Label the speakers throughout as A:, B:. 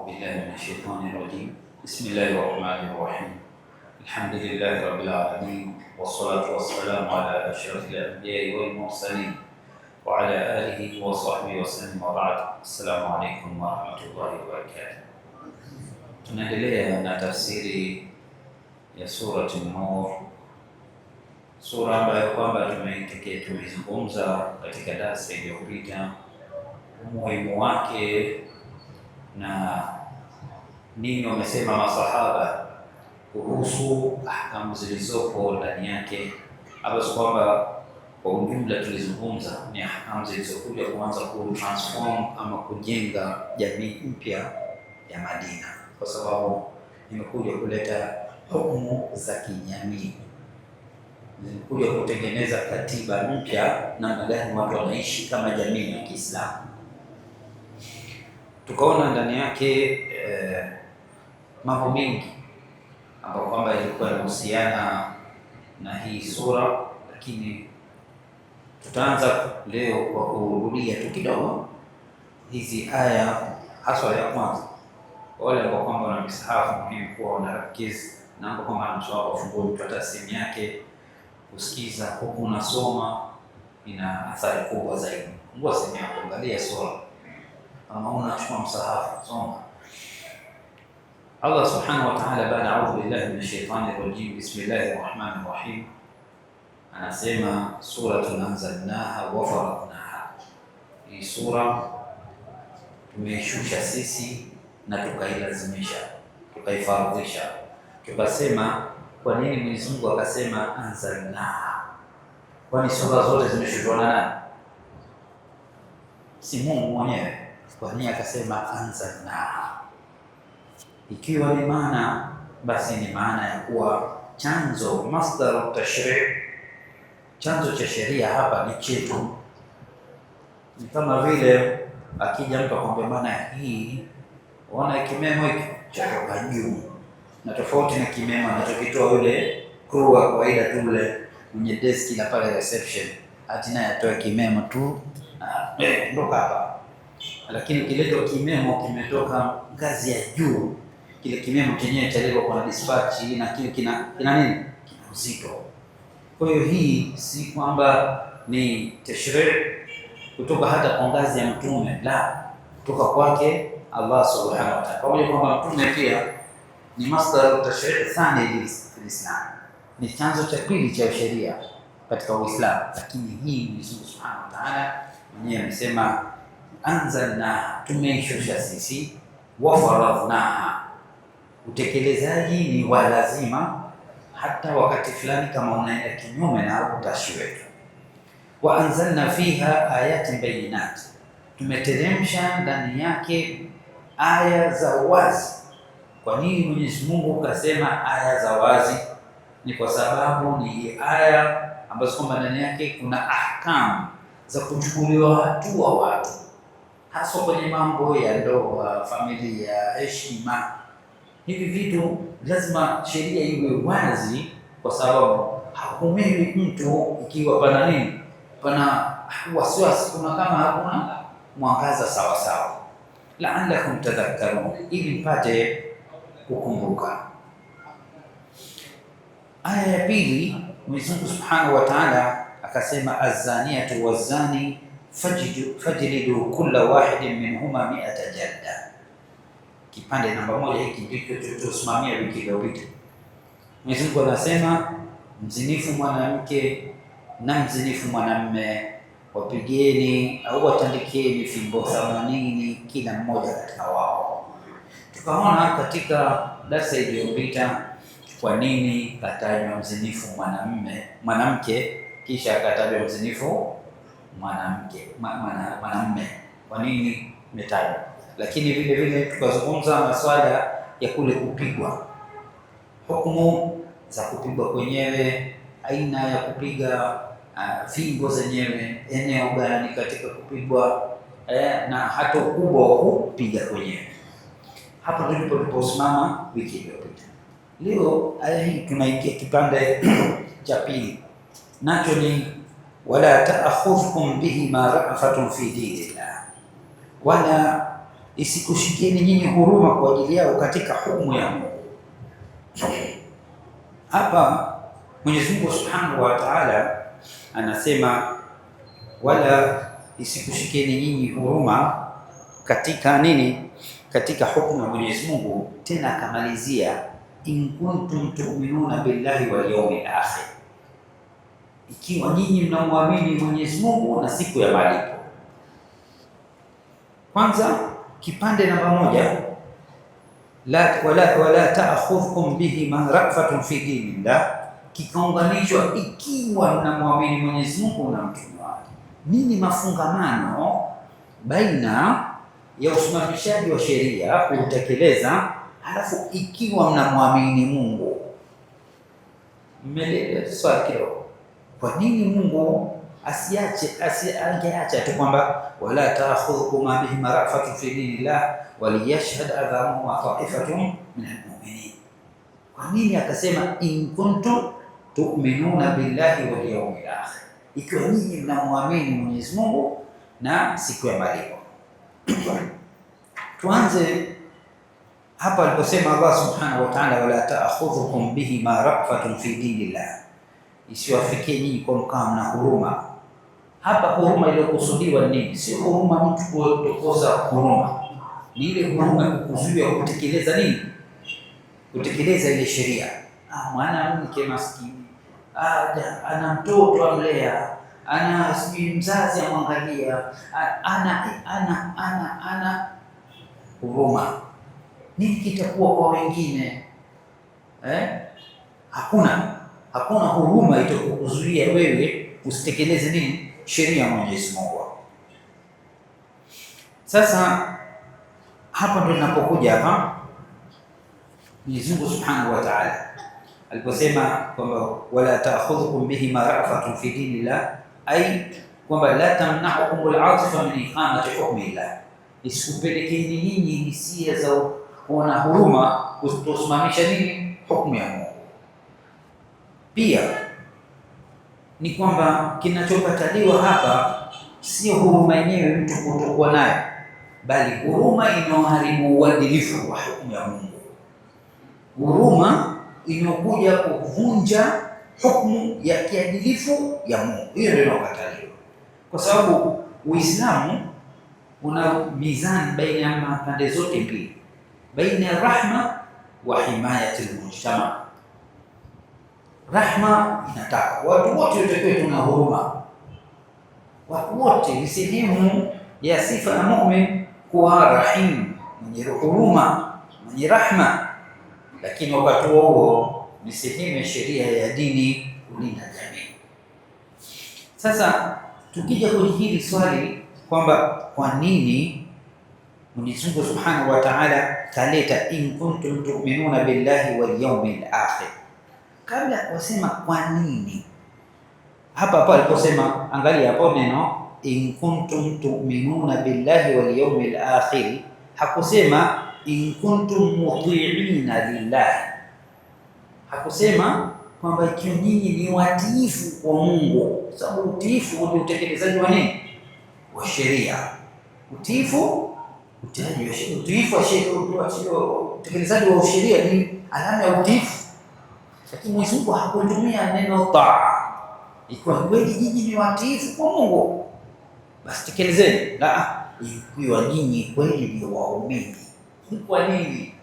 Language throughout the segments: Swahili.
A: أعوذ بالله من الشيطان الرجيم. بسم الله الرحمن الرحيم. الحمد لله رب العالمين، والصلاة والسلام على أشرف الأنبياء والمرسلين وعلى آله وصحبه وسلم، وبعد. السلام عليكم ورحمة الله وبركاته. Tunaendelea na tafsiri ya surati Nur, sura ambayo kwamba tumezungumza katika darasa iliyopita umuhimu wake na nini wamesema masahaba kuhusu ahkamu zilizopo ndani yake, ambazo kwamba kwa ujumla tulizungumza ni ahkamu zilizokuja kuanza kutransform ama kujenga jamii mpya ya Madina, kwa sababu imekuja kuleta hukumu za kijamii, zimekuja kutengeneza katiba mpya, namna gani watu wanaishi kama jamii ya Kiislamu. Tukaona ndani yake mambo mengi ambayo kwamba ilikuwa inahusiana na hii sura, lakini tutaanza leo kwa kurudia tu kidogo hizi aya, haswa ya kwanza. Wale ambao kwamba wana misahafu muhimu kuwa wanarakizi na ambao kwamba anasoma kufungua mtu hata simu yake kusikiza huku unasoma, ina athari kubwa zaidi. Fungua simu yako, angalia sura, ama unachukua msahafu soma. Allah subhanahu wa ta'ala, baada a'udhu billahi minash shaitani rajim, bismillahir rahmanir rahim, anasema suratun anzalnaha wa faradnaha. Hii sura tumeishusha sisi na tukailazimisha, tukaifaradhisha. Tukasema kwa nini Mwenyezi Mungu akasema anzalnaha? Kwani sura zote zimeshushwa na nani? Si Mungu mwenyewe? Kwa nini akasema anzalnaha? Ikiwa ni maana, basi ni maana ya kuwa chanzo, masdar tashri', chanzo cha sheria hapa ni chetu. Ni kama vile akija mtu akwambia, bana, hii ona kimemo hiki chatoka juu, na tofauti na kimemo anachokitoa yule crew wa kawaida tu, yule mwenye deski na pale reception, hati naye atoe kimemo tu ndoka hapa. Lakini kiletwa kimemo kimetoka ngazi ya juu, kile kimemo chenyewe chaletwa kwa dispatch, na kile kina nini, kina uzito. Kwa hiyo hii si kwamba ni tashri' kutoka hata kwa ngazi ya mtume, la, kutoka kwake Allah subhanahu wa ta'ala. Pamoja kwamba mtume pia ni masdar tashri' thani lilislam, ni chanzo cha pili cha sheria katika Uislamu, lakini hii Mwenyezi Mungu subhanahu wa ta'ala mwenyewe amesema anzalna, tumeishusha sisi, wa faradnaha, utekelezaji ni wa lazima, hata wakati fulani kama unaenda kinyume na utashi wetu. Wa anzalna fiha ayatin bayinat, tumeteremsha ndani yake aya za wazi. Kwa nini Mwenyezi Mungu kasema aya za wazi? Ni kwa sababu ni aya ambazo kwamba ndani yake kuna ahkamu za kuchukuliwa hatua watu, hasa kwenye mambo ya ndoa, familia, heshima. Hivi vitu lazima sheria iwe wazi, kwa sababu hakuhukumiwi mtu ikiwa pana nini, pana wasiwasi, kuna kama hakuna mwangaza sawa sawa. La'allakum tadhakkarun, ili mpate kukumbuka. Aya ya pili, Mwenyezi Mungu Subhanahu wa Ta'ala akasema azaniyatu wazani fajlidu kulla wahidin minhuma 100 jalda. Kipande namba moja hiki ndicho tulichosimamia wiki iliyopita. Mwenyezi Mungu anasema mzinifu mwanamke na mzinifu mwanamume wapigeni au watandikeni fimbo 80 kila mmoja katika wao. Tukaona katika darasa iliyopita kwa nini katajwa mzinifu mwanamke kisha akatajwa mzinifu mwanamume, kwa nini imetajwa. Lakini vile vile tukazungumza masuala ya kule kupigwa, hukumu za kupigwa kwenyewe, aina ya kupiga fimbo zenyewe, eneo gani katika kupigwa, na hata ukubwa wa kupiga kwenyewe. Hapo ndipo tuliposimama wiki iliyopita. Leo aya hii tunaingia kipande cha pili, nacho ni wala ta'khudhukum bihi ma ra'fatun fi dinillah, wala isikushikieni nyinyi huruma kwa ajili yao katika hukumu ya Mungu. Hapa Mwenyezi Mungu Subhanahu wa Ta'ala anasema wala isikushikieni nyinyi huruma katika nini? Katika hukumu ya Mwenyezi Mungu. Tena akamalizia in kuntum tu'minuna billahi wal yawmil akhir, ikiwa nyinyi mnamwamini Mwenyezi Mungu na siku ya malipo. Kwanza kipande namba 1, wala ta'khudhukum bihima ra'fatun fi dinillah, kikaunganishwa ikiwa mnamwamini Mwenyezi Mungu na mtume wake. Nini mafungamano baina ya usimamishaji wa sheria kuutekeleza, halafu ikiwa mnamwamini Mungu? Mmeelewa swali kidogo? Kwa nini Mungu angeacha tu kwamba wala ta'khudhukum bihima ra'fatun fi dinillah waliyashhad adhamuhuma ta'ifatun min almu'minin? Kwa nini akasema in kuntum tu'minuna billahi wal yawmil akhir, ikiwa nyinyi mnamwamini Mwenyezi Mungu na siku ya malipo? Tuanze hapa aliposema Allah Subhanahu wa Ta'ala, wala ta'khudhukum bihima ra'fatun fi dinillah, isiwafikie nyinyi kwa mkao na huruma. Hapa huruma iliyokusudiwa nini? Sio huruma mtu kukosa huruma, ni ile huruma ya kukuzuia kutekeleza nini? Kutekeleza ile sheria. Mwanamke maskini ana mtoto amlea, ana sijui mzazi amwangalia, ana huruma. Nini kitakuwa kwa wengine? Hakuna huruma itakuzuia wewe usitekeleze nini? Sheria ya Mwenyezi Mungu. Sasa hapa ndio tunapokuja hapa Mwenyezi Mungu Subhanahu wa Ta'ala aliposema kwamba wala ta'khudhukum bihima ra'fatun fi dinillah, ay kwamba la tamna'ukum al-'atifa min iqamati hukmillah, isikupelekeni nyinyi hisia za kuona huruma kutosimamisha nini? Hukumu ya Mungu. Pia ni kwamba kinachokataliwa hapa sio huruma yenyewe mtu kutokuwa nayo, bali huruma inayoharibu uadilifu wa hukumu ya Mungu, huruma inayokuja kuvunja hukumu ya kiadilifu ya Mungu. Hiyo ndio inayokataliwa, kwa sababu Uislamu una mizani baina ya pande zote mbili, baina ya rahma wa himayatil mujtama. Rahma inataka watu wote watakiwe tuna huruma, watu wote ni sehemu ya sifa ya mu'min kuwa rahim, mwenye huruma, mwenye rahma, lakini wakati huo ni sehemu ya sheria ya dini kulinda jamii. Sasa tukija kwenye hili swali kwamba kwa nini Mwenyezi Mungu Subhanahu wa Ta'ala kaleta in kuntum tu'minuna billahi wal yawmil akhir, kabla kusema kwa nini hapa aliposema, angalia hapo neno in kuntum tu'minuna billahi wal yawmil akhir, hakusema in kuntum muti'ina lillahi, hakusema kwamba ikiwa nyinyi ni watiifu kwa Mungu, sababu utiifu ni utekelezaji wa nini? Wa sheria. Utiifu utekelezaji wa sheria ni alama ya utiifu, lakini Mwenyezi Mungu hakutumia neno taa. Ikiwa kweli nyinyi ni watiifu kwa Mungu, basi tekelezeni. La, ikiwa nyinyi kweli ni waumini. Kwa nini?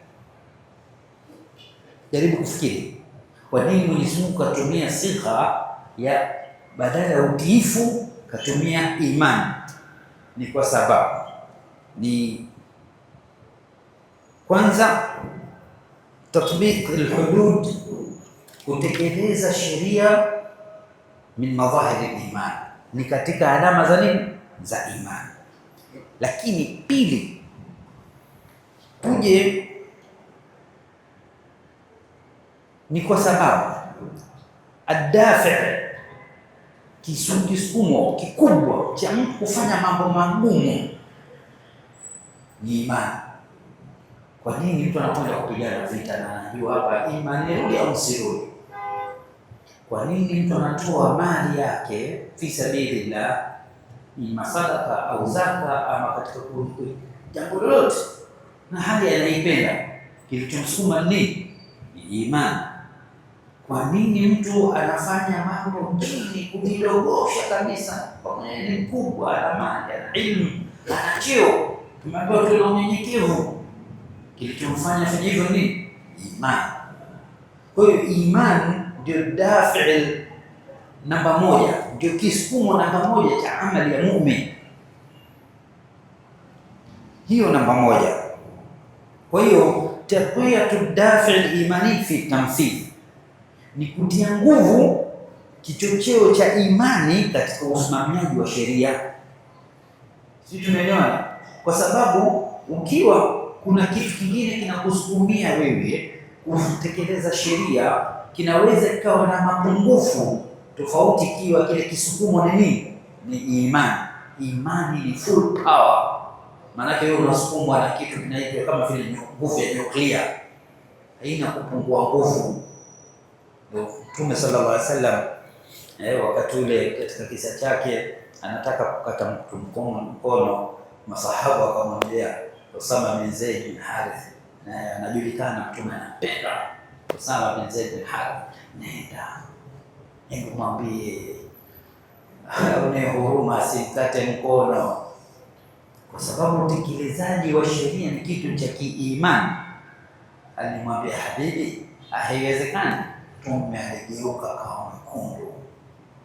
A: Jaribu kufikiri, kwa nini Mwenyezi Mungu katumia sigha ya badala ya utiifu katumia imani? Ni kwa sababu ni kwanza tatbiq alhudud, kutekeleza sheria min madhahir aliman, ni katika alama za nini? Za imani. Lakini pili, tuje ni kwa sababu adafi, kisukumo kikubwa cha mtu kufanya mambo magumu ni imani. Kwa nini mtu anakwenda kupigana vita na anajua hapa imani irudi au sirudi? Kwa nini mtu anatoa mali yake fi sabilillah, ni masadaka au zaka, ama katika jambo lolote na hali anaipenda, kilichomsukuma ni imani. Kwa nini mtu anafanya mambo chini kujidogosha kabisa? Pamoja ni mkubwa, ana mali, ana ilmu, ana cheo, tumeambiwa tuwe unyenyekevu. Kilichomfanya fanya hivyo ni imani. Kwa hiyo imani ndio dafi namba moja, ndio kisukumo namba moja cha amali ya muumini. Hiyo namba moja. Kwa hiyo taqwiyatu dafi al-imani fi tamthil ni kutia nguvu kichocheo cha imani katika usimamiaji wa sheria. Sisi tumeelewana? Kwa sababu ukiwa kuna kitu kingine kinakusukumia wewe kutekeleza sheria, kinaweza kikawa na mapungufu tofauti, ikiwa kile kisukumo ni nini? Ni imani. Imani ni full power. Maanake wewe unasukumwa na kitu kinaitwa kama vile nguvu ya nyuklia, haina kupungua nguvu. Mtume sallallahu alaihi wasallam wakati ule katika kisa chake anataka kukata mtu mkono, masahaba wakamwambia Usama bin Zaid bin Harith, na anajulikana Mtume anampenda Usama bin Zaid bin Harith, nenda hebu mwambie aone huruma asimkate mkono, kwa sababu utekelezaji wa sheria ni kitu cha kiimani. Alimwambia habibi, haiwezekani. Mtume aligeuka kama mkundu,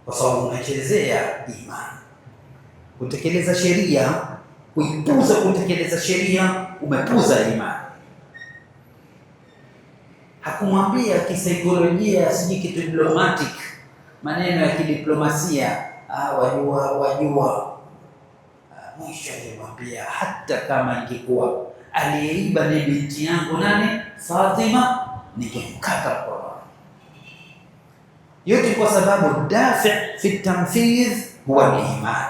A: kwa sababu unachezea imani. Kutekeleza sheria, kuipuza kutekeleza sheria, umepuza imani. Hakumwambia kisaikolojia, siji kidiplomatic, maneno ya kidiplomasia, wajua. Mwisho alimwambia hata kama ingekuwa aliyeiba ni binti yangu nani, Fatima, ningemkata mkono. Yote kwa sababu dafi fi tamthil huwa ni imani.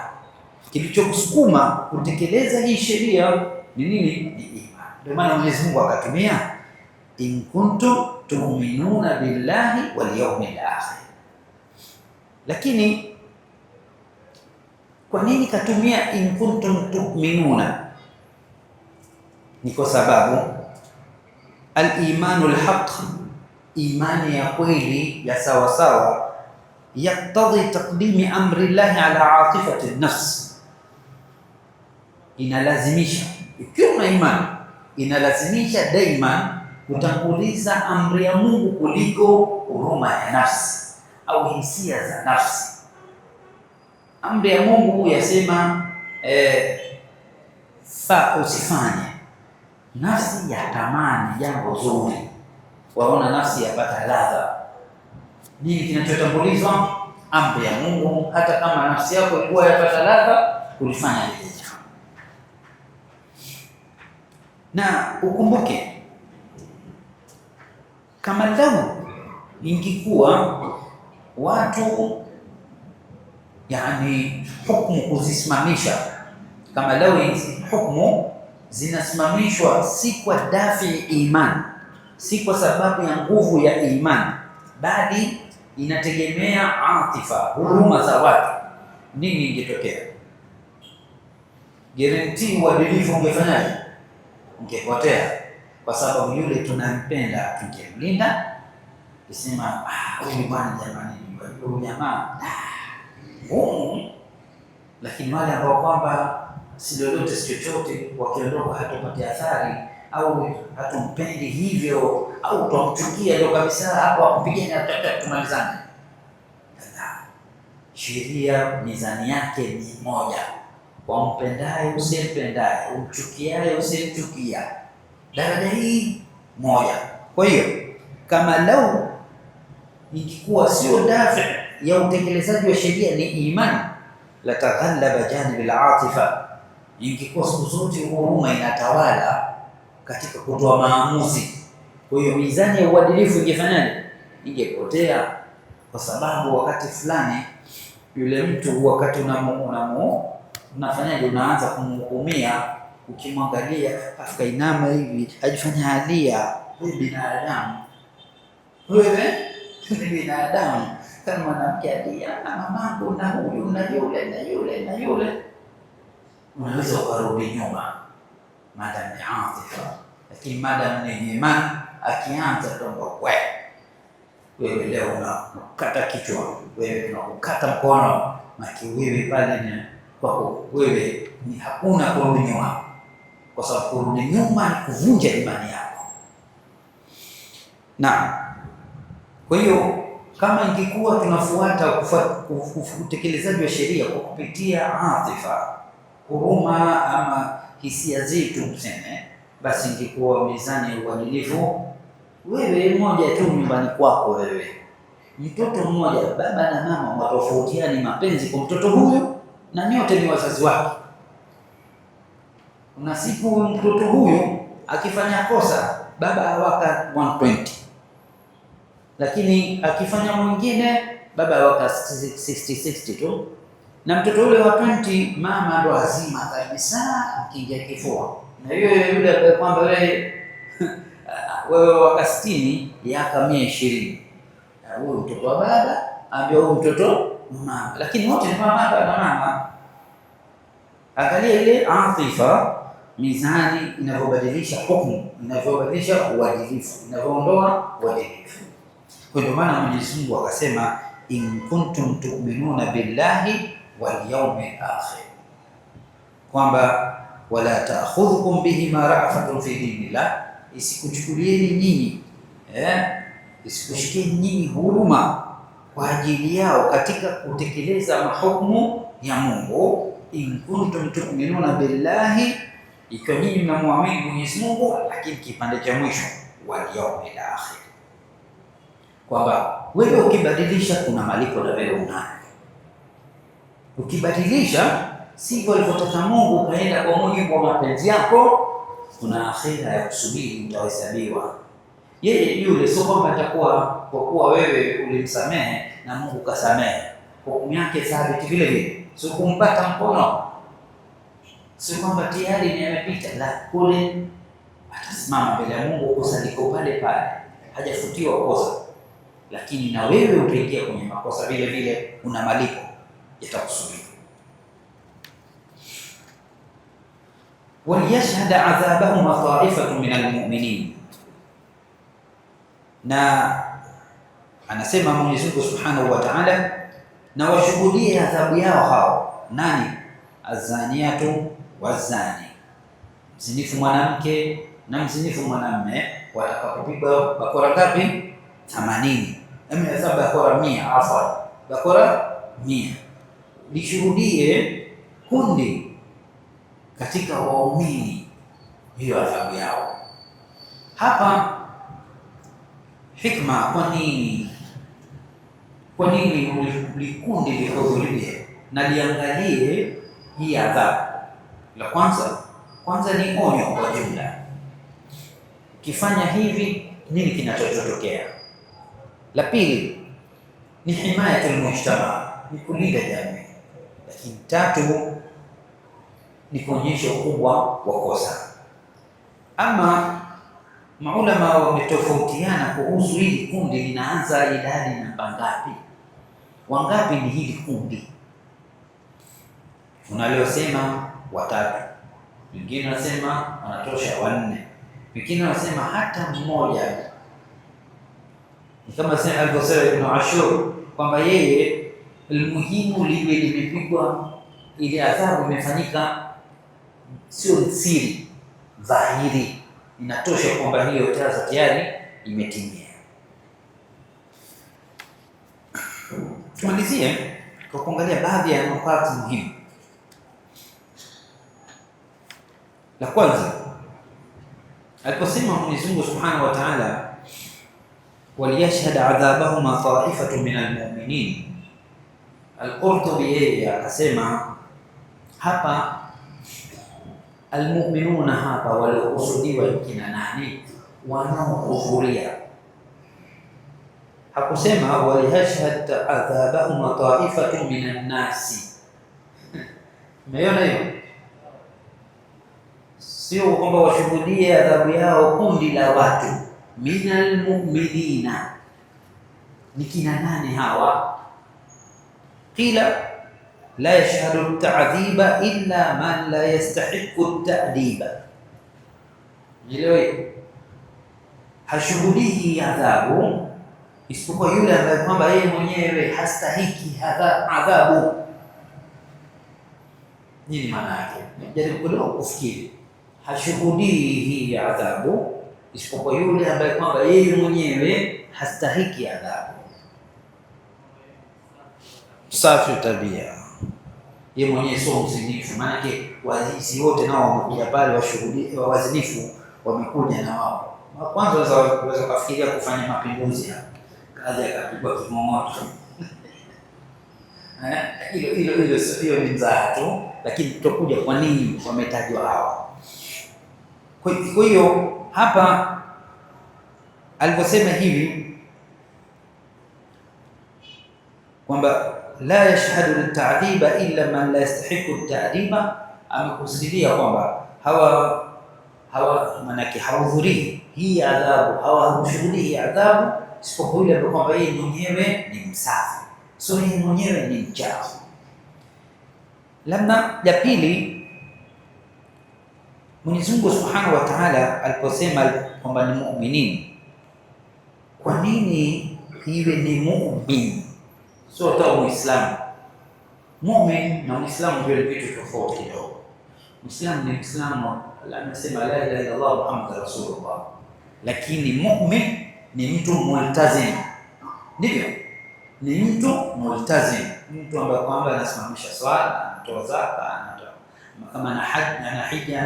A: Kilichokusukuma kutekeleza hii sheria ni nini? Ni imani. Ndio maana Mwenyezi Mungu akatumia in kuntum tu'minuna billahi wal yawmil akhir. Lakini kwa nini katumia in kuntum tu'minuna? Ni kwa sababu al-imanul haqq, imani ya kweli ya sawa sawa, yaktadhi taqdimi amri llahi ala atifati nafs, inalazimisha, ikiwa una imani inalazimisha daima kutanguliza amri ya Mungu kuliko huruma ya nafsi au hisia za nafsi. Amri ya Mungu yasema fa usifanye, nafsi ya tamani jambo zuri, waona nafsi yapata ladha. Nini kinachotambulizwa? Amri ya Mungu, hata kama nafsi yako ilikuwa yapata ladha kulifanya lile jambo. Na ukumbuke, kama lau ingekuwa watu yani hukumu kuzisimamisha, kama lau hukumu zinasimamishwa si kwa dafi iman, si kwa sababu ya nguvu ya imani, bali inategemea atifa, huruma za watu, nini ingetokea? Guarantee uadilifu ungefanyaje? Ungepotea, kwa sababu yule tunampenda tungemlinda, kisema huyu bwana jamani, huyu jamaa lakini wale ambao kwamba si lolote si chochote, wakiondoka hatupatia athari au hatumpendi hivyo au tumchukia ndio kabisa, hapo akupigeni tumalizane. Sheria mizani yake ni moja, wampendaye usimpendaye, umchukiaye usimchukia, daraja hii moja. Kwa hiyo kama lau ikikuwa sio dafi ya utekelezaji wa sheria ni imani, la taghallaba janib al-atifa, ingekuwa siku zote huruma inatawala katika kutoa maamuzi. Kwa hiyo mizani ya uadilifu ingefanyaje? Ingepotea, kwa sababu wakati fulani yule mtu wakati unafanyaje, unaanza kumhukumia, ukimwangalia akainama hivi ajifanya halia, huyu binadamu, wewe ni binadamu kama mwanamke alia na mamangu na huyu na yule na yule na yule, unaweza ukarudi nyuma madam ni atifa. Lakini madam ni imani, akianza kwamba wewe leo unakata kichwa, wewe unakata mkono, maki wewe pale ni kwako, wewe ni hakuna kurudi nyuma, kwa sababu kurudi nyuma ni kuvunja imani yako. Na kwa hiyo kama ingekuwa tunafuata utekelezaji wa sheria kwa kupitia atifa, huruma ama hisia zetu tuseme, basi ingekuwa mizani ya uadilifu. Wewe mmoja tu nyumbani kwako, wewe mtoto mmoja, baba na mama watofautiani mapenzi kwa mtoto huyu, na nyote ni wazazi wake. Kuna siku mtoto huyu akifanya kosa, baba awaka 120, lakini akifanya mwingine baba awaka 60 tu, na mtoto yule wa 20 mama ndo azima kabisa, akiingia kifua. Na yule kwamba wewe waka 60 yaka 120, huyu mtoto wa baba ambia huyu mtoto mama, lakini wote ni mama na mama. Angalia ile atifa, mizani inavyobadilisha hukumu, inavyobadilisha uadilifu, inavyoondoa uadilifu. Kwa ndio maana Mwenyezi Mungu akasema, in kuntum tu'minuna billahi wal yawmil akhir, kwamba wala ta'khudhukum bihima ra'fatun fi dinillah, isikuchukulieni nyinyi isikushikieni nyinyi huruma kwa ajili yao katika kutekeleza mahukumu ya Mungu. In kuntum tu'minuna billahi, ikiwa nyinyi mnamwamini Mwenyezi Mungu, lakini kipande cha mwisho wal yawmil akhir, kwamba wewe ukibadilisha kuna malipo na wewe unayo. Ukibadilisha sivyo alivyotaka Mungu, ukaenda kwa mujibu wa mapenzi yako, kuna akhira ya kusubiri, utahesabiwa. Yeye yule sio kwamba atakuwa kwa kuwa wewe ulimsamehe na Mungu kasamehe, hukumu yake thabiti vile vile, sio kumpata mkono, sio kwamba tayari ni amepita, la, kule atasimama mbele ya Mungu, kosa liko pale pale, hajafutiwa kosa, lakini na wewe utaingia kwenye makosa vile vile, una malipo yatakusubiri. waliyashhad adhabahum ta'ifatun min almu'minin, na anasema Mwenyezi Mungu Subhanahu wa Ta'ala, na washuhudie adhabu yao hao. Nani? azaniatu wazani, mzinifu mwanamke na mzinifu mwanamume watakapopigwa bakora ngapi? 80. Adhabu bakora 100, afwan, bakora 100. Lishuhudie kundi katika waumini hiyo adhabu yao. Hapa hikma, kwa nini likundi lihudhurie na liangalie hii adhabu? La kwanza ni onyo kwa jumla, ukifanya hivi nini kinachotokea. La pili ni himayatul mujtama, ni kulinda jamii. Lakini tatu ni kuonyesha ukubwa wa kosa. Ama maulama wametofautiana kuhusu hili kundi linaanza idadi namba ngapi, wangapi ni hili kundi. Unaliosema watatu, wengine wanasema wanatosha 4, wengine wanasema hata mmoja. Ni kama sasa alivyosema Ibn Ashur kwamba yeye almuhimu liwe limepigwa, ile adhabu imefanyika, sio siri, dhahiri, inatosha kwamba hiyo taza tayari imetimia. Tumalizie kwa kuangalia baadhi ya nukta muhimu. La kwanza, aliposema Mwenyezi Mungu Subhanahu wa Ta'ala, waliyashhad adhabahuma ta'ifatun min almu'minin, Al-Qurtubi yeye akasema hapa almu'minuna, hapa waliokusudiwa kina nani? Wanaohudhuria. Hakusema waliyashhad adhabahuma ta'ifatun min an-nasi. Umeona hiyo? Sio kwamba washuhudie adhabu yao kundi la watu. Minal mu'minina, ni kina nani hawa? Qila la yashhadu at-ta'dhiba illa man la yastahiqu at-ta'diba, Nielewe, hashughulii adhabu isipokuwa yule ambaye kwamba yeye mwenyewe hastahiki adhabu. Nini maana yake? Jaribu kufikiri. Hashughulii hii adhabu isipokuwa yule ambaye kwamba yeye mwenyewe hastahiki adhabu. Safi tabia, yeye mwenyewe sio mzinifu. Maanake wazizi wote nao wamekuja pale, washughuli wazinifu wamekuja na wao. Kwanza waweza kufikiria kufanya mapinduzi hapa, kaja akapigwa kimomoto. Hiyo ni mzaha tu, lakini tutakuja kwa nini wametajwa hawa. Kwa hiyo hapa aliposema hivi kwamba la yashhadu litadhiba illa man la yastahiqu litadhiba, amekusudia kwamba hawa manake hawahudhurii hii adhabu, hawashuhudii adhabu isipokuwa yule ambaye kwamba yeye mwenyewe ni msafi, sio yeye mwenyewe ni mchafu. Labda ya pili, Mwenyezi Mungu Subhanahu wa Ta'ala aliposema kwamba ni muuminin, kwa nini iwe ni muumini, sio hata Muislamu? Muumini na Muislamu ndio vitu tofauti kidogo. Muislamu ni Muislamu, anasema la ilaha illa Allah Muhammadur Rasulullah, lakini muumini ni mtu multazim. Ndivyo, ni mtu multazim, mtu ambaye kwamba anasimamisha swala, anatoa zaka, kama ana hija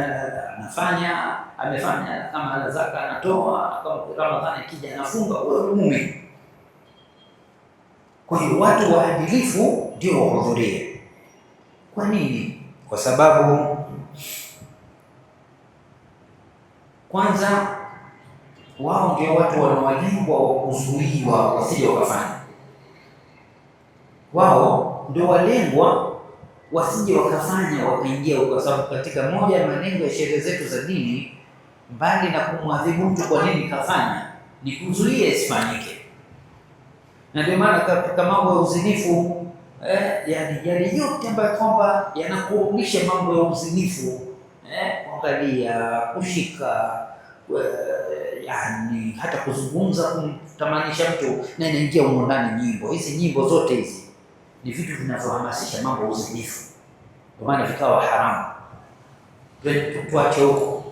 A: anafanya, amefanya, kama ana zaka anatoa, kama Ramadhani ikija anafunga. Huyo ni muumini. Kwa hiyo watu waadilifu ndio wahudhurie. Kwa nini? Kwa sababu kwanza wao ndio watu wanaolengwa wa kuzuiwa wasije wakafanya. Wao ndio walengwa wasije wakafanya wakaingia, kwa sababu katika moja ya malengo ya sheria zetu za dini, mbali na kumwadhibu mtu kwa nini kafanya, ni kuzuia isifanyike. Na ndio maana katika mambo ya uzinifu yale yote ambayo kwamba yanakurudisha mambo ya uzinifu, kuangalia, kushika, yani hata kuzungumza, kumtamanisha mtu, na inaingia humo ndani nyimbo. Hizi nyimbo zote hizi ni vitu vinavyohamasisha mambo ya uzinifu, ndio maana vikawa haramu. Tuache huko.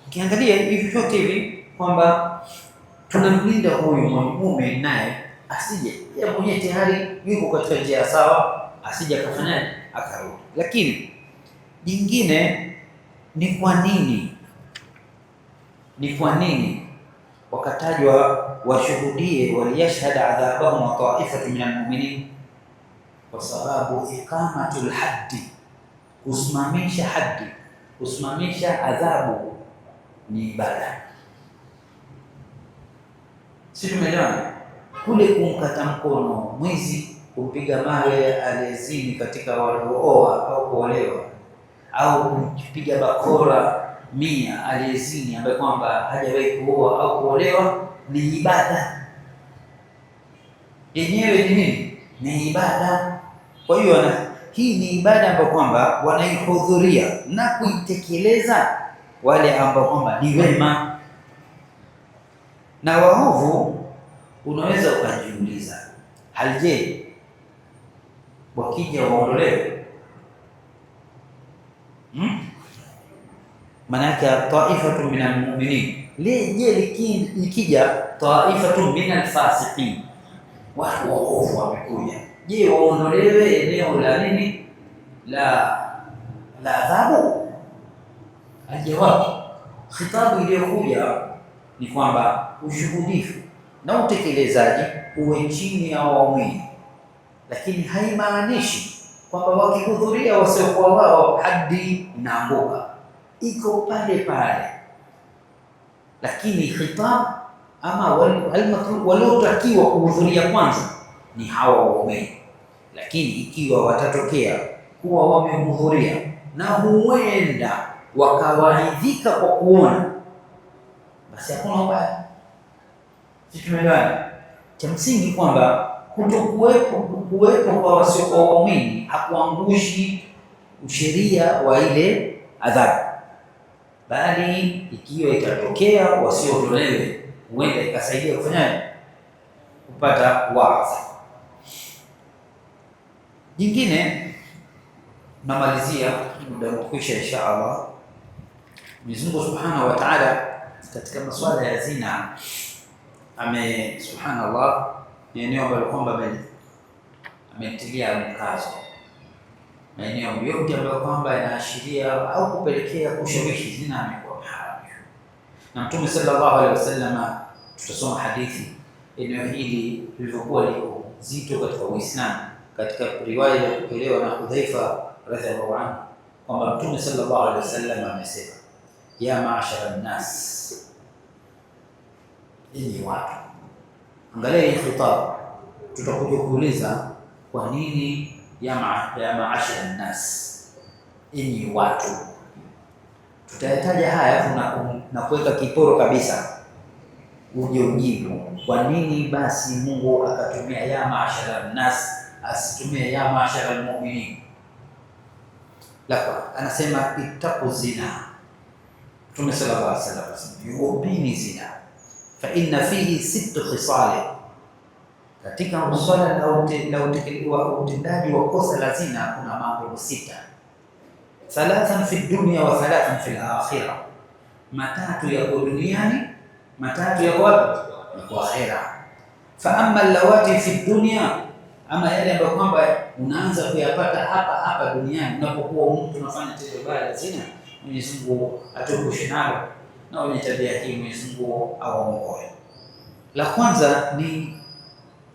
A: Ukiangalia hivi vyote hivi kwamba tunamlinda huyu mume naye asije yeye mwenyewe tayari yuko katika njia sawa, asije akafanya akarudi. Lakini jingine ni kwa nini wakatajwa washuhudie, waliyashhada adhabahum wa taifatu min almu'minin? Kwa sababu iqamatul haddi, kusimamisha haddi, kusimamisha adhabu ni ibada. Si tumeelewana? Kule kumkata mkono mwizi, kumpiga mawe aliyezini katika waliooa au kuolewa, au kumpiga bakora 100 aliyezini ambaye kwamba hajawahi kuoa au kuolewa, ni ibada yenyewe. Ni nini? Ni ibada. Kwa hiyo hii ni ibada ambayo kwamba wanaihudhuria na kuitekeleza wale ambao kwamba ni wema. Na waovu unaweza ukajiuliza, halije wakija waondolewe? Maana yake taifatu min almu'minin, je likija taifatu min alfasiqin, watu waovu wamekuja, je waondolewe eneo la nini, la adhabu? Aljawabu, khitabu iliyokuja ni kwamba ushuhudifu na utekelezaji uwe chini ya waumini, lakini haimaanishi kwamba wakihudhuria wasiokuwa wao hadi inaanguka, iko pale pale. Lakini khitab ama waliotakiwa kuhudhuria kwanza ni hawa waumini, lakini ikiwa watatokea kuwa wamehudhuria na huenda wakawaidhika kwa kuona, basi hakuna ubaya. Tumeelewana? Cha msingi kwamba kuwepo kwa wasiokuwa waumini hakuangushi usheria wa ile adhabu. bali ikiwa itatokea wasiotolewe, huenda ikasaidia kufanya kupata waadhi. Jingine namalizia, muda ukisha insha Allah. Mwenyezi Mungu Subhanahu wa Ta'ala katika masuala ya zina subhanallah, ni eneo ambalo kwamba ametilia mkazo, maeneo yote ambayo kwamba yanaashiria au kupelekea kushawishi zina amekuwa haramu. Na Mtume sallallahu alaihi wasallam, tutasoma hadithi eneo hili lilivyokuwa liko zito katika Uislamu, katika riwaya iliyopokelewa na Hudhaifa radhiallahu anhu kwamba Mtume sallallahu alaihi wasallam amesema, ya maashara an-nas, enyi watu. Angalia hii khitab, tutakuja kuuliza kwa nini ya maashara an-nas, enyi watu. Tutayataja haya na kuweka kiporo kabisa, uje ujibu kwa nini basi Mungu akatumia ya maashara an-nas, asitumie ya maashara al-mu'minin. Lakwa anasema ittaqu zina. Mtume sallallahu alaihi wasallam yuhibini zina, fa inna fihi 6 khisal. Katika swala la utendaji wa kosa la zina kuna mambo 6, 3 fi dunya wa 3 fi al-akhirah. Matatu yako duniani, matatu yako wapi? Kwa akhira. Fa amma allawati fi dunya, ama yale ambayo kwamba unaanza kuyapata hapa duniani unapokuwa mtu unafanya tendo baya la zina, Mwenyezi Mungu atuepushe nalo, na wenye tabia hii Mwenyezi Mungu awaongoe. La kwanza ni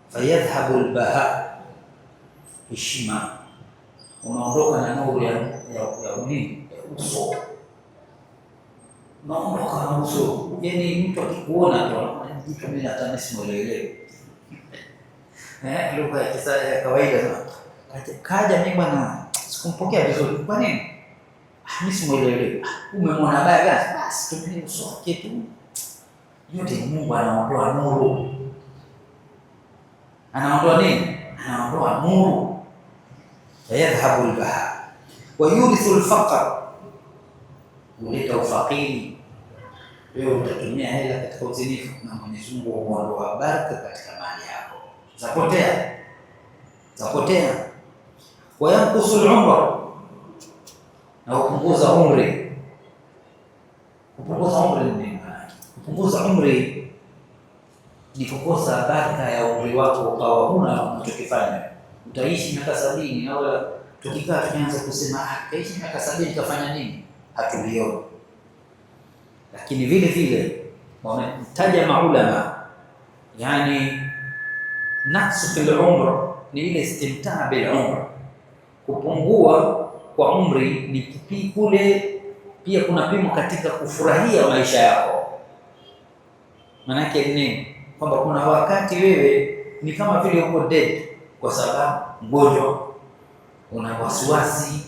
A: fayadhhabu albaha, heshima, unaondoka na nuru ya uso, unaondoka na uso. Yani mtu akikuona tu anajitu mimi hata nisimwelewe, lugha ya kisasa ya kawaida, kaja mimi bwana sikumpokea vizuri. Kwa nini? Mimi simwelewi. Umemwona baya gani? Basi tumeni uso wake tu. Yote Mungu anaondoa nuru. Anaondoa nini? Anaondoa nuru. Yadhhabu al-baha wa yurithu al-faqr, uleta ufakiri. Wewe utatumia hela katika uzinifu na Mwenyezi Mungu huondoa baraka katika mali yako, zapotea. Wa yanqusu al-umr, na kupunguza umri. Kupunguza umri ni nini? Kupunguza umri ni kukosa baraka ya umri wako, ukawa huna unachokifanya. Utaishi miaka 70 na wala tukikaa tunaanza kusema kaishi miaka 70 kafanya nini? Hatulioni. Lakini vile vile wametaja maulama, yani naqsu fil umr ni ile istimtaa bil umr, kupungua kwa umri ni kule pia kuna pimo katika kufurahia maisha yako. Maana yake ni kwamba kuna wakati wewe ni kama vile uko dead, kwa sababu mgonjwa, una wasiwasi,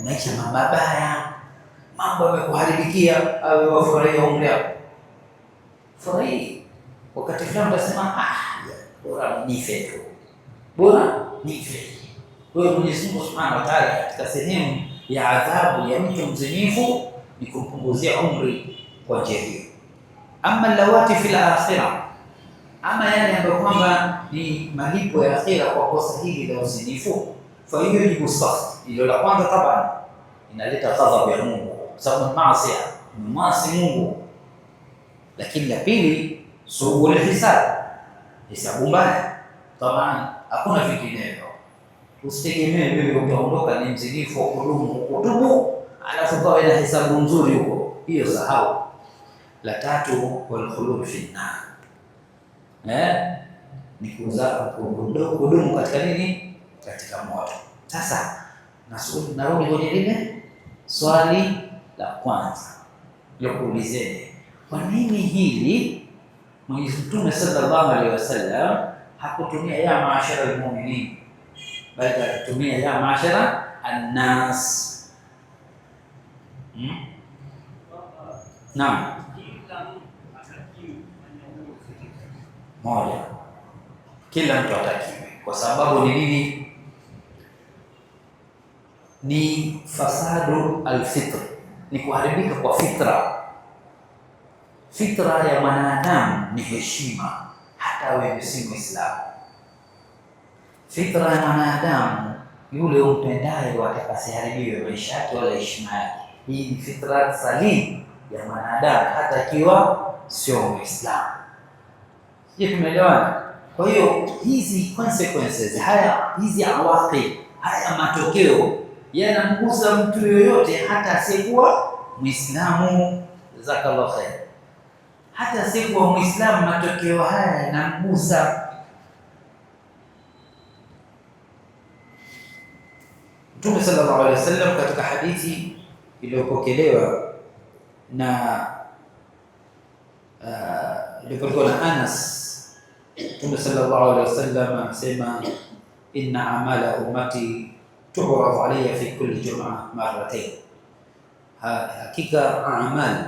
A: unaisha mabaya, mambo yamekuharibikia, au wafurahia umri wako. Furahi wakati fulani utasema bora nife tu, bora nife. Kwa hiyo Mwenyezi Mungu Subhanahu wa Ta'ala katika sehemu ya adhabu ya mtu mzinifu ni kumpunguzia umri kwa njia hiyo. Amma lawati fil akhirah, ama yale ambayo kwamba ni malipo ya akhira kwa kosa hili la uzinifu, fa hiyo ni mustafi. Hilo la kwanza tabani inaleta ghadhabu ya Mungu, sababu maasi Mungu. Lakini la pili, suul hisab, hisabu mbaya. Tabani hakuna vinginevyo. Usitegemee wewe utaondoka ni mzinifu wa kudumu alafu kawa na hesabu nzuri huko, hiyo sahau. La tatu, wal khulud fi nar, ni kudumu katika nini? Katika moto. Sasa narudi kwenye lile swali la kwanza lokuulizeni, kwa nini hili Mwenyezi Mtume sallallahu alaihi wasallam hakutumia ya maashara al-mu'minin, bali akatumia ya maashara an-nas? Naam, moja, kila mtu atakiwe. Kwa sababu ni nini? Ni fasadu al-fitr, ni kuharibika kwa fitra. Fitra ya mwanadamu ni heshima, hata awe si Muislamu. Fitra ya mwanadamu, yule umpendaye wataka asiharibiwe maisha yake wala heshima yake. Hii ni fitra salim ya mwanadamu, hata akiwa sio Muislamu. Je, tumeelewana? Kwa hiyo hizi consequences, hizi awaqib, haya matokeo yanamgusa mtu yoyote, hata asiyekuwa Muislamu. Jazakallahu khair. Hata asiyekuwa Muislamu, matokeo haya yanamgusa. Mtume sallallahu alaihi wasallam katika hadithi iliyopokelewa na iliyopokewa na Anas, Mtume sallallahu alaihi wasallam anasema, inna amala ummati tu'radu alayya fi kulli jum'a marratayn, hakika amali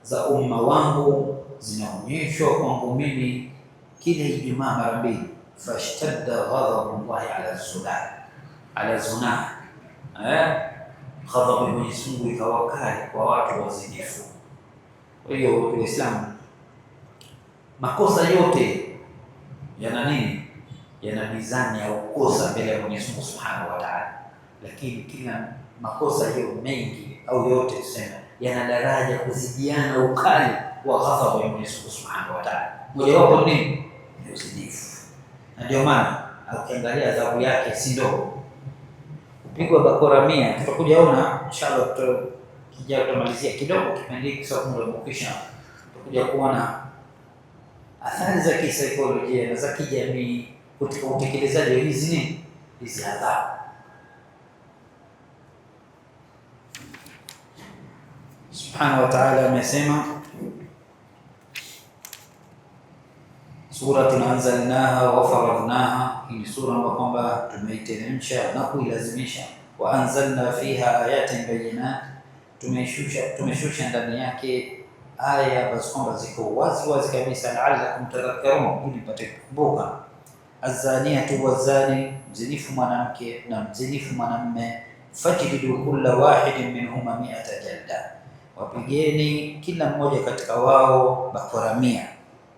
A: za umma wangu zinaonyeshwa kwangu mimi kila Ijumaa mara mbili. Fashtadda ghadabullahi ala zunah, ghadhabu ya Mwenyezi Mungu ikawa kali kwa watu wazinifu. Kwa hiyo Uislamu, makosa yote yana nini? Yana mizani ya ukosa mbele ya Mwenyezi Mungu Subhanahu wa Ta'ala, lakini kila makosa hiyo mengi au yote tuseme yana daraja kuzidiana ukali wa ghadhabu ya Mwenyezi Mungu Subhanahu wa Ta'ala. Mojawapo ni uzinifu, na ndio maana ukiangalia adhabu yake si ndogo. Kupigwa bakora 100, tutakuja ona inshallah, tutamalizia kidogo kipindi hiki kwa sababu tumekwisha, tutakuja kuona athari za kisaikolojia na za kijamii katika utekelezaji wa hizi adhabu. Subhanahu wa ta'ala amesema, suratun anzalnaha wa faradnaha, hii sura ambayo kwamba tumeiteremsha na kuilazimisha. Wa anzalna fiha ayatin bayinat, tumeshusha ndani yake aya ambazo kwamba ziko wazi wazi kabisa, la'allakum tadhakkarun, ili mpate kukumbuka. Azaniyatu wazani, mzinifu mwanamke na mzinifu mwanamume, fajlidu kulla wahidin minhuma 100 jalda, wapigeni kila mmoja katika wao bakora 100.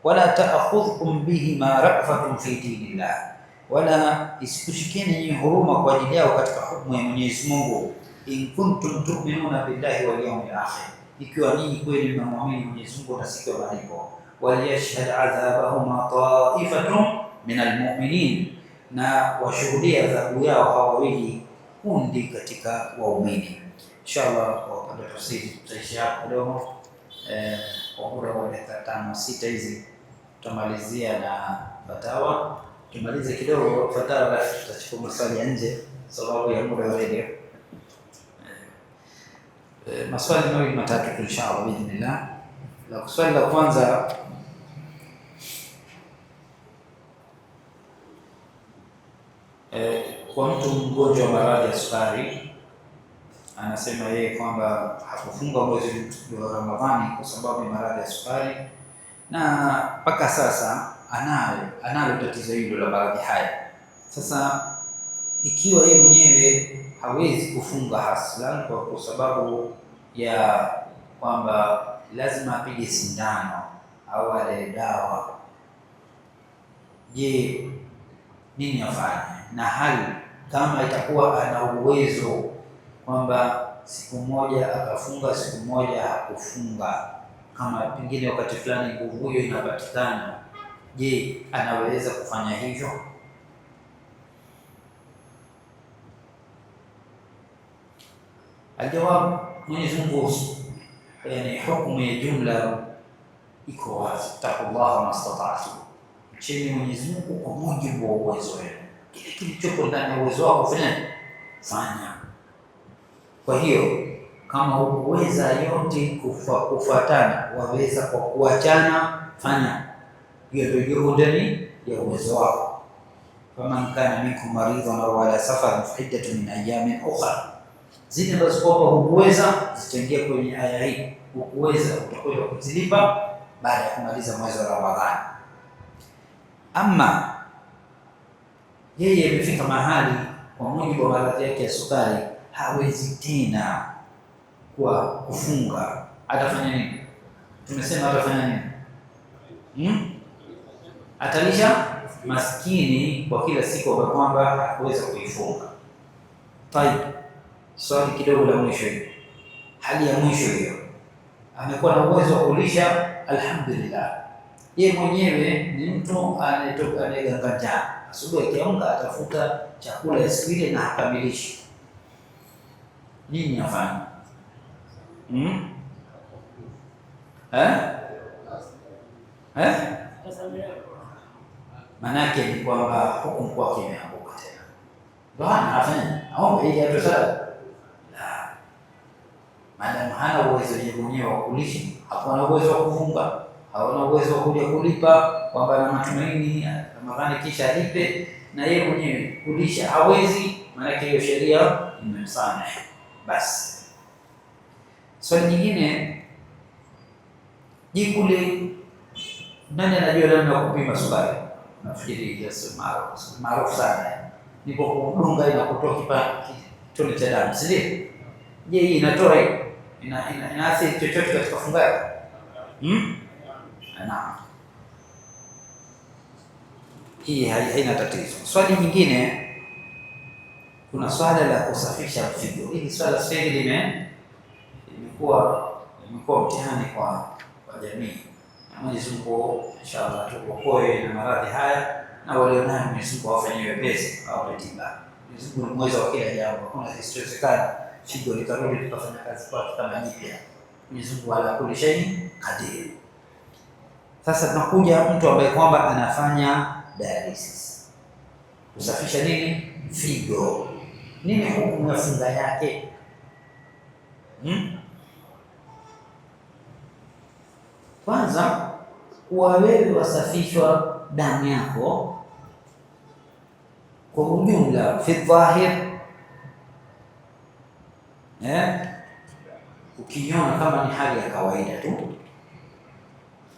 A: Wala ta'khudhukum bihima ra'fatun fi dinillah, wala isikushikeni nyinyi huruma kwa ajili yao katika hukumu ya Mwenyezi Mungu. In kuntum tu'minuna billahi wal yawmil akhir, ikiwa nyinyi kweli mnamwamini Mwenyezi Mungu na siku ya malipo. Waliyashhad adhabahuma ta'ifatun min almu'minin, na washuhudia adhabu yao hawawili kundi katika waumini. Inshallah kwa upande wa tafsiri tutaishia hapo kidogo, kwa muda wa dakika 5-6 hizi tutamalizia na fatawa. Tumalize kidogo fatawa, alafu tutachukua maswali ya nje sababu ya muda wa redio. Maswali mawili matatu inshallah biidhnillah. La swali la kwanza, kwa mtu mgonjwa wa maradhi ya sukari, anasema yeye kwamba hakufunga mwezi wa Ramadhani kwa sababu ya maradhi ya sukari, na mpaka sasa analo tatizo hilo la maradhi haya. Sasa ikiwa yeye mwenyewe hawezi kufunga haslan kwa sababu ya kwamba lazima apige sindano au ale dawa, je, nini afanye? Na hali kama itakuwa ana uwezo kwamba siku moja akafunga, siku moja hakufunga, kama pengine wakati fulani nguvu hiyo inapatikana, je, anaweza kufanya hivyo? Aljawabu, Mwenyezi Mungu yani hukumu ya jumla iko wazi, taqullaha mastata'tu, mcheni Mwenyezi Mungu kwa mujibu wa uwezo wenu, kile kilichopo ndani ya uwezo wako fanya. Kwa hiyo kama hukuweza yote kufuatana, waweza kwa kuachana, fanya. Hiyo ndio juhudi ndani ya uwezo wako. Faman kana minkum maridhan aw ala safarin fa iddatun min ayamin ukhra, zile ambazo kwamba hukuweza zichangia kwenye aya hii. Hukuweza utakwenda kuzilipa baada ya kumaliza mwezi wa Ramadhani. Ama yeye amefika mahali kwa mujibu wa maradhi yake ya sukari hawezi tena kwa kufunga, atafanya nini? Tumesema atafanya nini? Atalisha maskini kwa kila siku kwa kwamba hakuweza kuifunga. Tayeb, swali kidogo la mwisho hiyo, hali ya mwisho hiyo, amekuwa na uwezo wa kulisha, alhamdulillah. Yeye mwenyewe ni mtu anayetoka anayeganga njaa, asubuhi akiamka atafuta chakula ya siku ile na hakamilisha. Nini afanye? Manake ni kwamba hukumu kwake imeanguka tena, ndio anafanya aombe ili atoe sala. Maadamu hana uwezo mwenyewe wa kulisha, hakuwa na uwezo wa kufunga, hawana uwezo wa kuja kulipa kwamba na matumaini Ramadhani kisha alipe, na yeye mwenyewe kulisha hawezi, maanake hiyo sheria imemsamehe. Basi swali nyingine, kule nani anajua namna ya kupima sukari? Nafikiri yes, maarufu sana, nipo kudunga na kutoa kitone cha damu, si ndio? Je, hii inatoa inaathiri chochote katika fungaji? Naam, hii haina tatizo. Swali nyingine, kuna swala la kusafisha figo. Hili swala sasa limekuwa mtihani kwa jamii. Mwenyezi Mungu inshallah tuokoe na maradhi haya, na walionayo Mwenyezi Mungu awafanyie wepesi au tiba. Mwenyezi Mungu ni mweza wa kila jambo, hakuna kisichowezekana. Figo likarudi tukafanya kazi kwake kama jipya. Mwenyezi Mungu ala kulli shay'in qadir. Sasa tunakuja mtu ambaye kwamba anafanya dialysis, kusafisha nini? Figo. Nini hukumu ya funga yake? Kwanza, kuwa wewe wasafishwa damu yako kwa ujumla, fi dhahir, ukiona kama ni hali ya kawaida tu,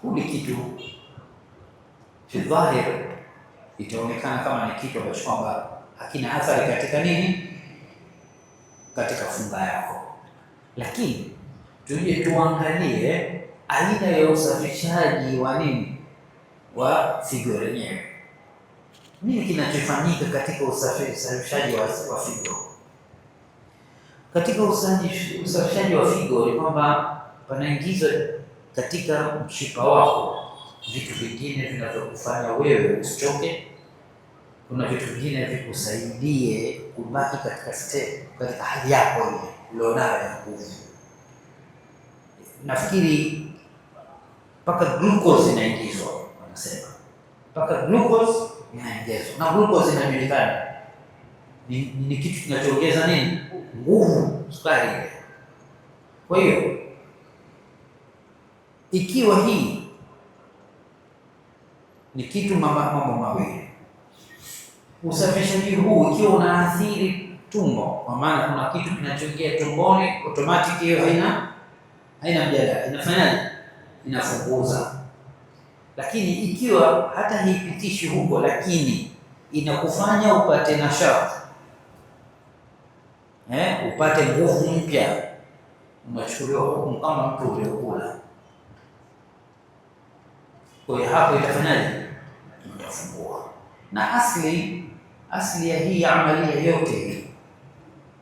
A: kuli kitu fi dhahir itaonekana kama ni kitu ambacho kwamba hakina athari katika nini, katika funga yako. Lakini tuje tuangalie aina ya usafishaji wa nini, wa figo lenyewe. Nini kinachofanyika katika usafishaji wa figo? Katika usafishaji wa figo ni kwamba panaingizwa katika mshipa wako vitu vingine vinavyokufanya wewe usichoke. Kuna vitu vingine vikusaidie kubaki katika hali yako ile ulionayo ya nguvu. Nafikiri mpaka glucose inaingizwa, wanasema mpaka glucose inaingizwa, na glucose inajulikana ni kitu kinachoongeza nini, nguvu, sukari. Kwa hiyo ikiwa hii ni kitu mambo mawili, usafishaji huu ikiwa unaathiri tumbo, kwa maana kuna kitu kinachoingia tumboni automatic, hiyo haina mjadala, inafanyaje? Inafunguza. Lakini ikiwa hata haipitishi huko, lakini inakufanya upate nashati, upate nguvu mpya, unachukuliwa hukumu kama mtu uliokula. Kwa hiyo hapo itafanyaje? Itafungua. Na asli ya hii amalia yote hii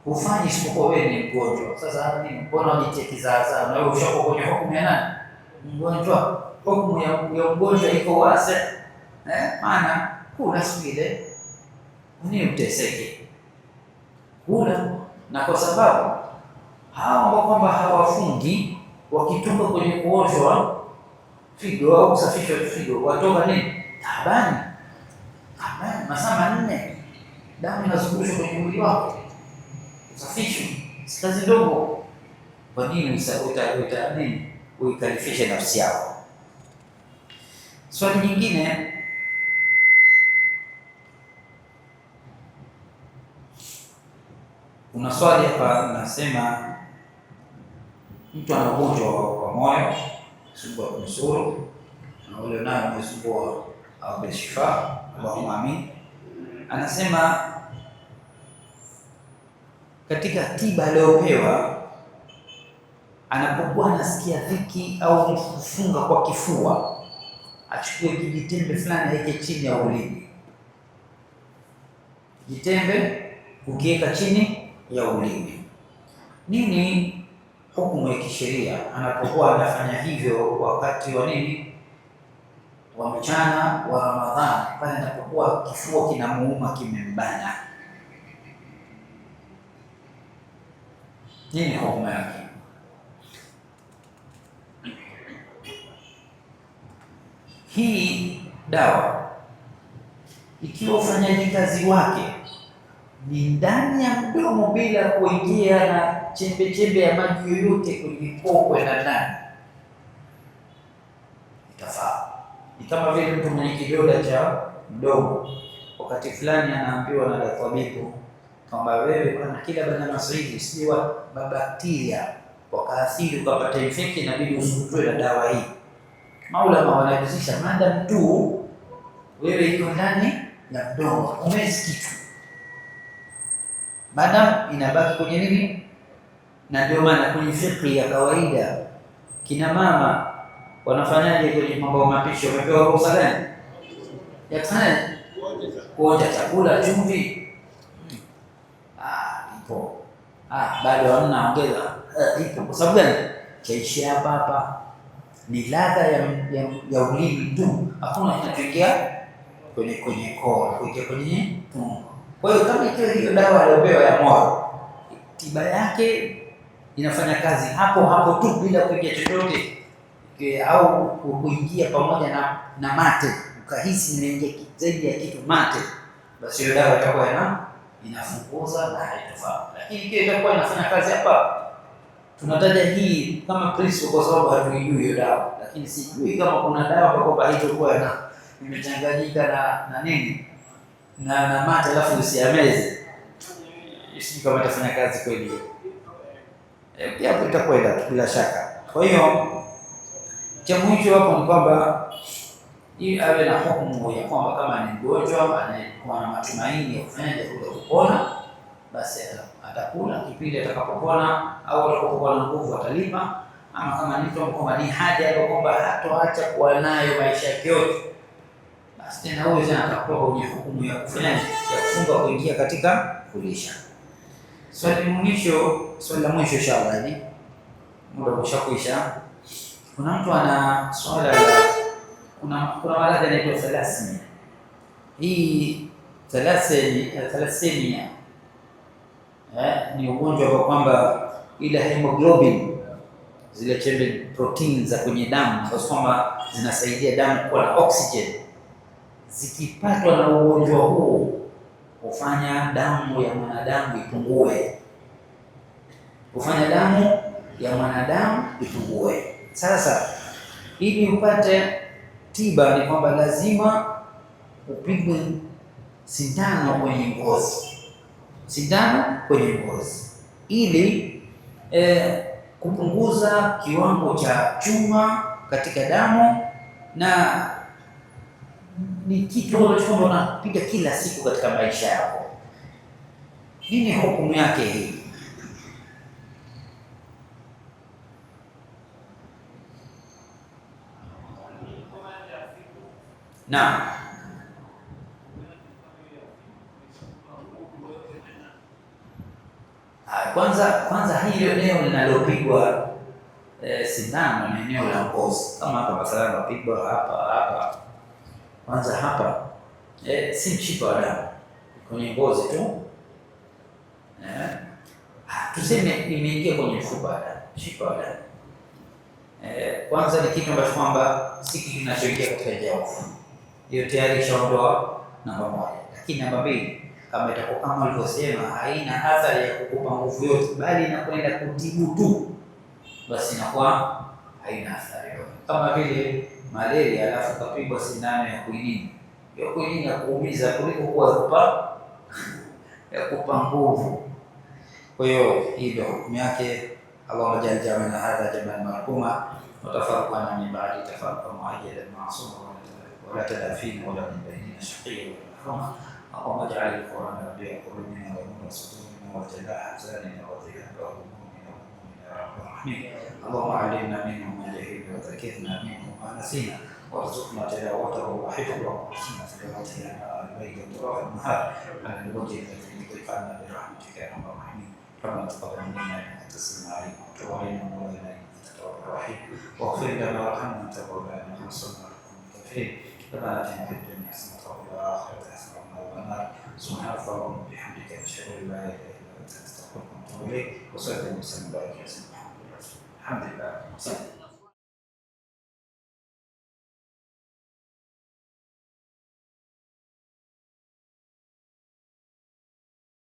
A: hufanyi isipokuwa wewe ni mgonjwa. Sasa ni mbona ujitie kizaazaa, na wewe ushakuwa kwenye hukumu ya nani? Mgonjwa. Hukumu ya mgonjwa iko wazi, maana kula siku ile ni uteseke kula. Na kwa sababu hawa ambao kwamba hawafungi, wakitoka kwenye kuoshwa figo au kusafishwa figo, watoka nini? Taabani, masaa 4 damu inazungushwa kwenye mwili wako, usafishwe. Si kazi ndogo. Kwa nini uikalifishe nafsi yako? Swali nyingine, kuna swali hapa nasema, mtu ana ugonjwa wa moyo, sugu wa kunusuru, na ule nayo Mwenyezi Mungu awape shifa, Allahumma amin. Anasema katika tiba aliyopewa anapokuwa anasikia dhiki au kufunga kwa kifua, achukue kijitembe fulani aweke chini ya ulimi. Jitembe ukiweka chini ya ulimi. Nini hukumu ya kisheria anapokuwa anafanya hivyo wakati wa nini, wa mchana wa Ramadhani, pale anapokuwa kifua kinamuuma, kimembana? Nini hukumu yake? Hii dawa ikiwa ufanyaji kazi wake ni ndani ya mdomo bila kuingia na chembe chembe ya maji yoyote kwenye koo kwenda ndani, itafaa. Ni kama vile mtu mwenye kidonda cha mdomo, wakati fulani anaambiwa na tabibu kwamba wewe bwana, kila baada ya mazoezi siwa bakteria wakaathiri ukapata infection, inabidi usukutwe na dawa hii. Maulama wanajuzisha madam tu wewe iko ndani ya mdomo umezi kitu, madam inabaki kwenye nini. Na ndio maana kwenye fikri ya kawaida kina mama wanafanyaje kwenye mambo ya mapishi? Wamepewa ruhusa gani ya kufanya kuonja chakula chumvi? Ipo. Bado hamna ongeza, ipo. Kwa sababu gani? Chaishia hapa ni ladha ya ulimi tu, hakuna kinachoingia kwenye koo, kuingia kwenye tumbo. Kwa hiyo kama ikiwa hiyo dawa aliyopewa ya moyo, tiba yake inafanya kazi hapo hapo tu bila kuingia chochote au kuingia pamoja na mate, ukahisi imeingia zaidi ya kitu mate, basi hiyo dawa itakuwa inafunguza na haitofaa. Lakini ikiwa itakuwa inafanya kazi hapa, tunataja hii kama principle kwa sababu hatuijui hiyo dawa, lakini sijui kama kuna dawa kwa kwamba haitokuwa imechanganyika na nini na mate alafu usiameze, sijui kama itafanya kazi kweli. Hapo itakwenda bila shaka. Kwa hiyo cha mwisho hapo ni kwamba ili awe na hukumu ya kwamba kama ni mgonjwa anakuwa na matumaini ya kufanya chakula kupona, basi atakula kipindi atakapopona, au atakapokuwa na nguvu atalipa. Ama kama ni mtu kwamba ni haja ya kwamba hatoacha kuwa nayo maisha yake yote, basi tena huyo tena atakuwa kwenye hukumu ya kufanya ya kufunga kuingia katika kulisha. Swali la mwisho inshallah, ni muda umeshakwisha. Kuna mtu ana swala la kuna maradhi yanaitwa thalassemia. Hii thalassemia ni ugonjwa kwa kwamba ile hemoglobin, zile chembe protein za kwenye damu kwa kwamba zinasaidia damu kuwa na oxygen, zikipatwa na ugonjwa huu hufanya damu ya mwanadamu ipungue. Sasa ili upate tiba ni kwamba lazima upigwe sindano kwenye ngozi ili kupunguza kiwango cha chuma katika damu, na ni kitu ambacho unapiga kila siku katika maisha yako. Nini hukumu yake hii? Na kwanza hilo eneo linalopigwa sindano ni eneo la ngozi, kama hapa mathalan napigwa hapa kwanza hapa, si mshipa wa damu, kwenye ngozi tu, tuseme imeingia kwenye mshipa wa damu. Kwanza ni kitu ambacho kwamba si kitu kinachoingia katika njia ya ufahamu, hiyo tayari ishaondoa namba moja. Lakini namba mbili, kama itakuwa kama ulivyosema haina athari ya kukupa nguvu yote, bali inakwenda kutibu tu, basi inakuwa haina athari yote. Kama vile malaria alafu kapigwa sindano ya quinine, hiyo quinine ya kuumiza kuliko kuwa ya kupa nguvu. Kwa hiyo hii ndio hukumu yake. Allahumma ja'al jam'ana hadha jam'an marhuma wa tafarraqana min ba'di tafarruqan mu'ajjalan ma'suma wa la tadafina wa la bainana shaqiyyan wa mahruma. Allahumma ja'al al-Qur'ana rabi'a qulubina wa nura sudurina wa jalaa ahzanina wa dhikra humumina wa ارحم الراحمين. اللهم علمنا منه ما جهلنا وذكرنا منه ما نسينا وارزقنا تلاوته وحفظه وحسن تلاوته اناء الليل وطرف النهار على الوجه الذي يرضيك عنا برحمتك يا ارحم الراحمين. ربنا تقبل منا انك انت السميع العليم وتب علينا مولانا انك انت التواب الرحيم واغفر لنا وارحمنا انت مولانا وانصرنا على القوم الكافرين. ربنا اتنا في الدنيا حسنه وفي الاخره حسنه وقنا عذاب النار. سبحانك اللهم وبحمدك اشهد ان لا اله الا انت استغفرك واتوب اليك. وصلى الله وسلم وبارك على سيدنا محمد. الحمد لله.